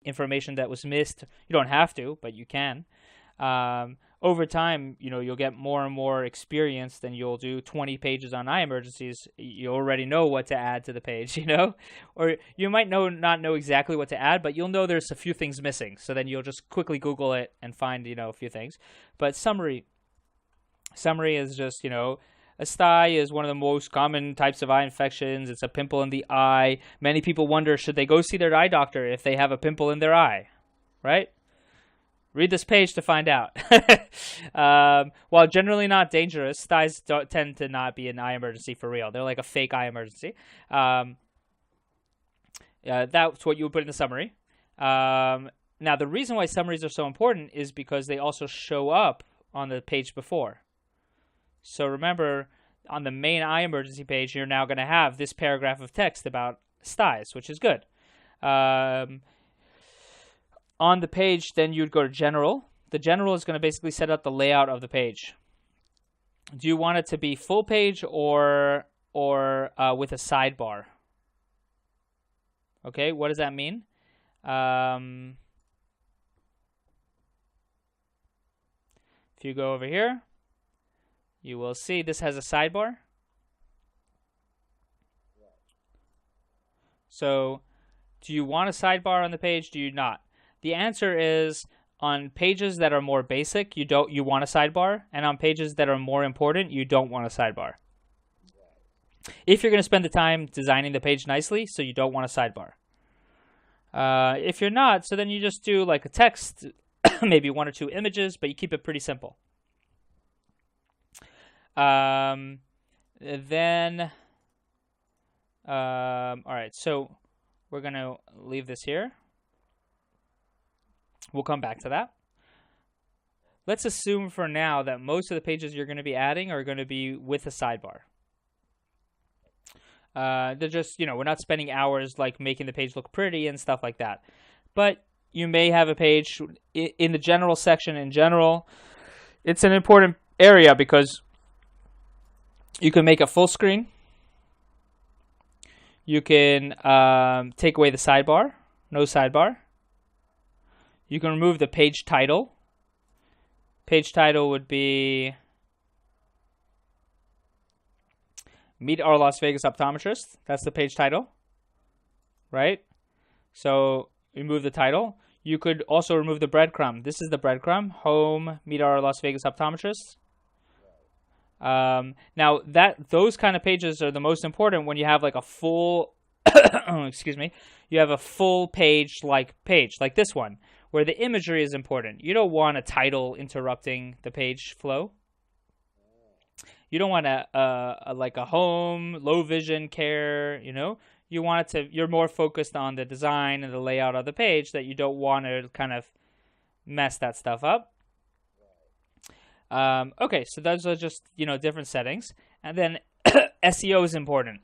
information that was missed. You don't have to, but you can. Over time, you'll get more and more experienced, and you'll do 20 pages on eye emergencies. You already know what to add to the page, or you might not know exactly what to add, but you'll know there's a few things missing. So then you'll just quickly Google it and find, a few things. But summary is just, a stye is one of the most common types of eye infections. It's a pimple in the eye. Many people wonder, should they go see their eye doctor if they have a pimple in their eye, right? Read this page to find out. While generally not dangerous, styes tend to not be an eye emergency for real. They're like a fake eye emergency. That's what you would put in the summary. Now, the reason why summaries are so important is because they also show up on the page before. So remember, on the main eye emergency page, you're now going to have this paragraph of text about styes, which is good. On the page, then you'd go to general. The general is going to basically set up the layout of the page. Do you want it to be full page or with a sidebar? Okay, what does that mean? If you go over here, you will see this has a sidebar. So, do you want a sidebar on the page? Do you not? The answer is, on pages that are more basic, you want a sidebar, and on pages that are more important, you don't want a sidebar. If you're going to spend the time designing the page nicely, so you don't want a sidebar. If you're not, so then you just do like a text, maybe 1 or 2 images, but you keep it pretty simple. All right, so we're going to leave this here. We'll come back to that. Let's assume for now that most of the pages you're going to be adding are going to be with a sidebar. They're just, we're not spending hours like making the page look pretty and stuff like that. But you may have a page in the general section in general. It's an important area because you can make a full screen. You can take away the sidebar, no sidebar. You can remove the page title. Page title would be Meet Our Las Vegas Optometrist. That's the page title, right? So remove the title. You could also remove the breadcrumb. This is the breadcrumb. Home, Meet Our Las Vegas Optometrist. Now those kind of pages are the most important when you have like a full, excuse me, you have a full page like this one, where the imagery is important. You don't want a title interrupting the page flow. You don't want like a home, low vision care, You want it to, you're more focused on the design and the layout of the page, that you don't want to kind of mess that stuff up. Okay, so those are just, different settings. And then SEO is important.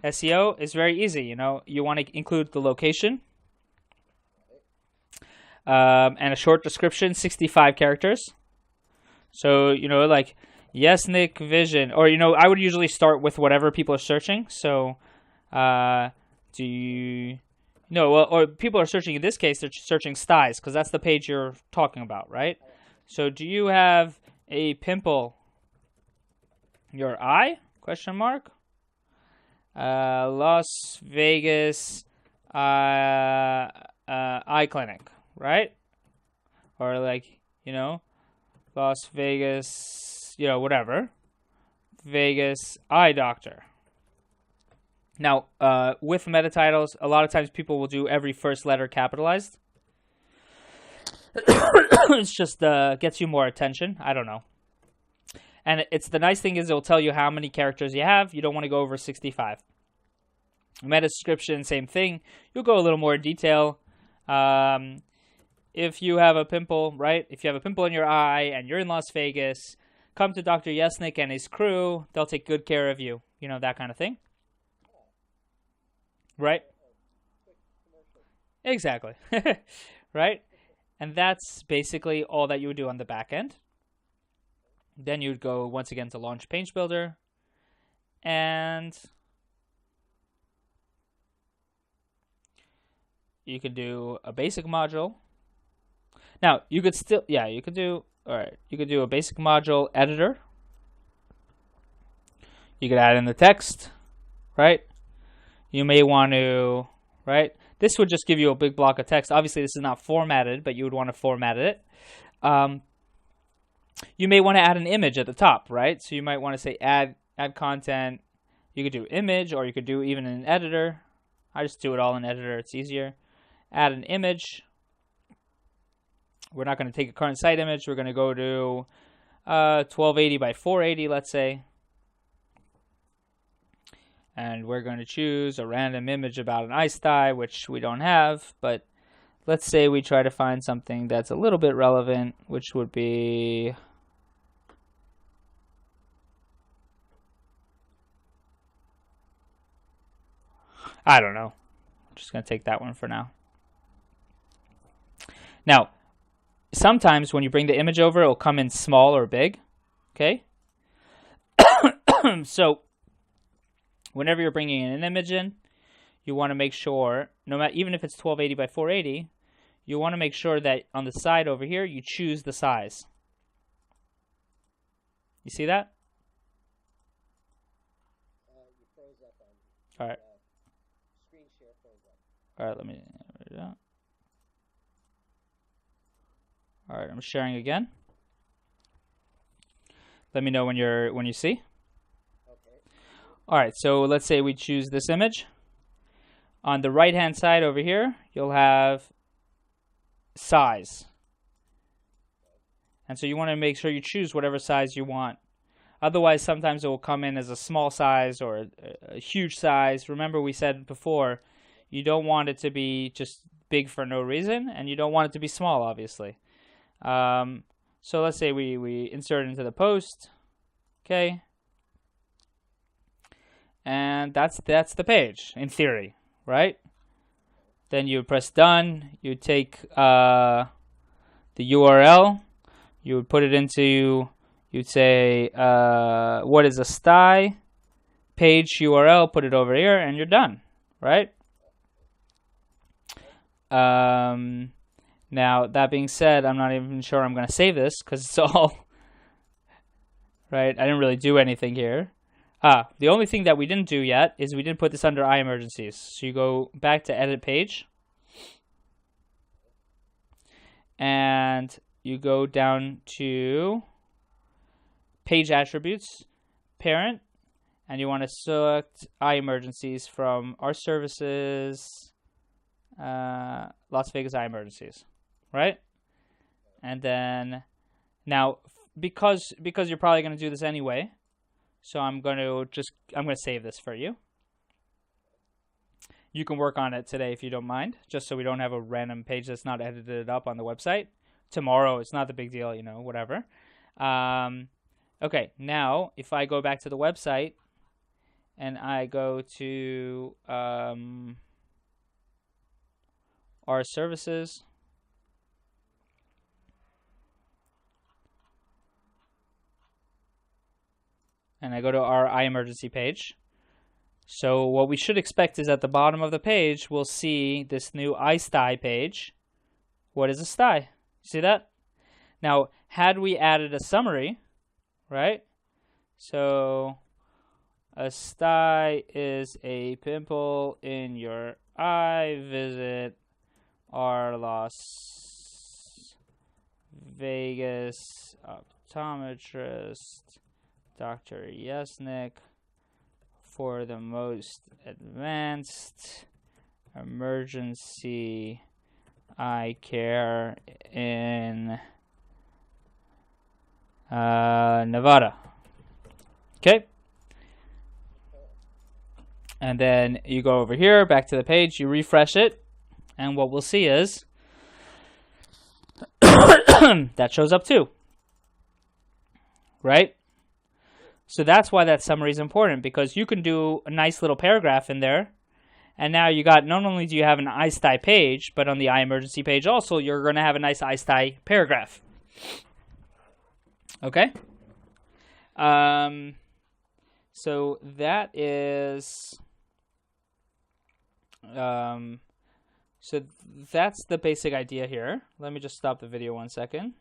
SEO is very easy, You want to include the location. And a short description, 65 characters. So, like Yesnik Vision, or, I would usually start with whatever people are searching. So, or people are searching, in this case, they're searching styes, because that's the page you're talking about, right? So, do you have a pimple in your eye? Question mark. Las Vegas eye clinic. Right? Or like, Las Vegas, whatever. Vegas eye doctor. Now, with meta titles, a lot of times people will do every first letter capitalized. It's just gets you more attention. I don't know. And it's the nice thing is it'll tell you how many characters you have. You don't want to go over 65. Meta description, same thing. You'll go a little more in detail. If you have a pimple, right? If you have a pimple in your eye and you're in Las Vegas, come to Dr. Yesnik and his crew. They'll take good care of you. That kind of thing. Right? Exactly. Right? And that's basically all that you would do on the back end. Then you'd go once again to launch Page Builder. And you could do a basic module. Now, you could still, yeah, you could do, all right, you could do a basic module editor. You could add in the text, right? You may want to, right? This would just give you a big block of text. Obviously, this is not formatted, but you would want to format it. You may want to add an image at the top, right? So you might want to say add content. You could do image, or you could do even in an editor. I just do it all in editor. It's easier. Add an image. We're not going to take a current site image. We're going to go to 1280 by 480, let's say. And we're going to choose a random image about an iSty, which we don't have. But let's say we try to find something that's a little bit relevant, which would be... I don't know. I'm just going to take that one for now. Now, sometimes when you bring the image over, it'll come in small or big. Okay? So, whenever you're bringing an image in, you want to make sure, no matter, even if it's 1280 by 480, you want to make sure that on the side over here, you choose the size. You see that? You froze up on All right. Screen share froze up. All right, let me. All right, I'm sharing again. Let me know when you see. Okay. All right, so let's say we choose this image. On the right-hand side over here, you'll have size. And so you want to make sure you choose whatever size you want. Otherwise, sometimes it will come in as a small size or a huge size. Remember, we said before, you don't want it to be just big for no reason, and you don't want it to be small, obviously. So let's say we insert it into the post. Okay. And that's the page, in theory, right? Then you press done. You take the URL. You would put it into, you'd say, what is a sty? Page URL, put it over here, and you're done, right? Now, that being said, I'm not even sure I'm going to save this because it's all, right? I didn't really do anything here. The only thing that we didn't do yet is we didn't put this under iEmergencies. So you go back to edit page. And you go down to page attributes, parent, and you want to select iEmergencies from our services, Las Vegas iEmergencies, right? And then now because you're probably going to do this anyway, so I'm going to save this for you. You can work on it today if you don't mind, just so we don't have a random page that's not edited up on the website. Tomorrow, it's not the big deal, whatever. Okay, now if I go back to the website and I go to our services, and I go to our iEmergency page. So what we should expect is at the bottom of the page, we'll see this new iSty page. What is a sty? See that? Now, had we added a summary, right? So a sty is a pimple in your eye. Visit our Las Vegas optometrist, Dr. Yesnick, for the most advanced emergency eye care in Nevada. Okay. And then you go over here, back to the page, you refresh it, and what we'll see is that shows up too. Right? So that's why that summary is important, because you can do a nice little paragraph in there. And now you got, not only do you have an iSty page, but on the iEmergency page also, you're going to have a nice iSty paragraph. Okay? So that is... So that's the basic idea here. Let me just stop the video 1 second.